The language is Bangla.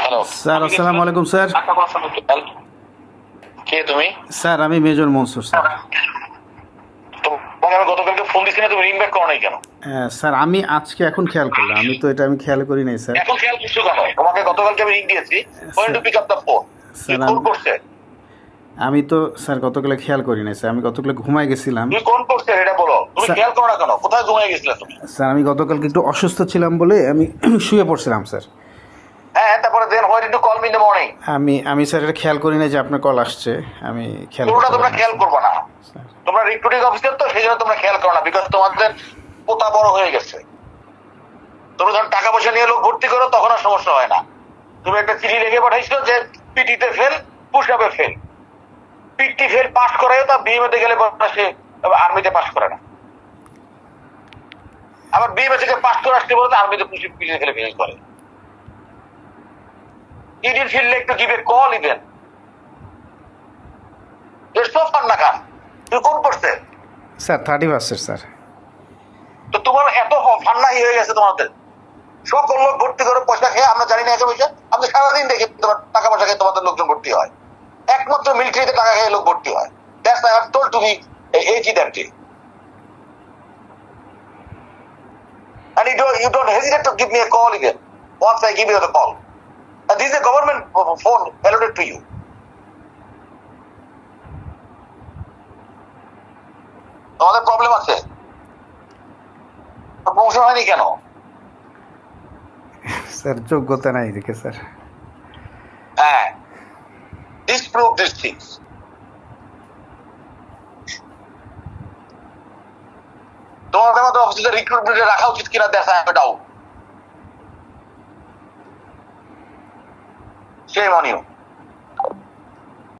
হ্যালো স্যার আসসালামু আলাইকুম স্যার। কে তুমি? স্যার আমি মেজর মনসুর স্যার। তোমাকে আমি গতকালকে ফোন দিছি না, তুমি রিং ব্যাক করো নাই কেন? স্যার আমি আজকে এখন খেয়াল করলাম, আমি খেয়াল করি নাই স্যার। এখন খেয়াল করছো কেন? তোমাকে গতকালকে আমি রিং দিয়েছি, when to sir pick up the phone. Sir phone করছে? আমি তো স্যার গতকালে খেয়াল করি নাই স্যার, আমি গতকালে ঘুমায় গেছিলাম। তুমি কোন করছে এটা বলো, তুমি স্যার খেয়াল করো না কেন? কোথায় ঘুমিয়ে গেছিলে তুমি? স্যার আমি গতকালকে একটু অসুস্থ ছিলাম বলে আমি শুয়ে পড়ছিলাম স্যার। হ্যাঁ, তারপরে then why did you call me in the morning? আমি স্যার এটা খেয়াল করি নাই যে আপনার কল আসছে, আমি খেয়াল পুরোটা করতে তোমরা পারি না খেয়াল স্যার। করবে না। স্যার তোমরা রিক্রুটিং অফিসার তো, সেই জন্য তোমরা খেয়াল করো না, বিকজ তোমাদের পোতা বড় হয়ে গেছে। তোমরা যখন টাকা পয়সা নিয়ে লোক ভর্তি করো তখন আর সমস্যা হয় না। তুমি একটা চিঠি লিখে পাঠাইছো যে পিটিতে ফেল, পুশ আপে ফেল। পিটি ফেল পাস করায় তা বিএমএতে গেলে সে আর্মিতে পাস করে না। আবার বিএমএ থেকে পাস করে আসতে বলতে আর্মিতে পিটিতে ফেলে ফেল করে। You didn't feel like to give a call even. You're so fun না কান। তুমি কোন করছে? Sir 31 sir. তো তোমার এত ফান্নাই হয়ে গেছে তোমাদের। সকল লোক ভর্তি করে পয়সা খেয়ে, আমরা জানি না এত পয়সা। আমরা সারাদিন দেখি তোমার টাকা পয়সা খেয়ে তোমাদের লোকজন ভর্তি হয়। একমাত্র মিলিটারিতে টাকা খেয়ে লোক ভর্তি হয়। That's why I have told to me AG that day. And you don't hesitate to give me a call even once I give you the call. And this is a government phone allotted to you. তোমাদের প্রবলেম আছে? প্রমোশন হয়নি কেন? স্যার যোগ্যতা নাই দেখে স্যার। হ্যাঁ, disprove these things. তোমাদের মতো অফিসে রিক্রুটমেন্টে রাখা উচিত কিনা দেখা ডাউট। Shame on you.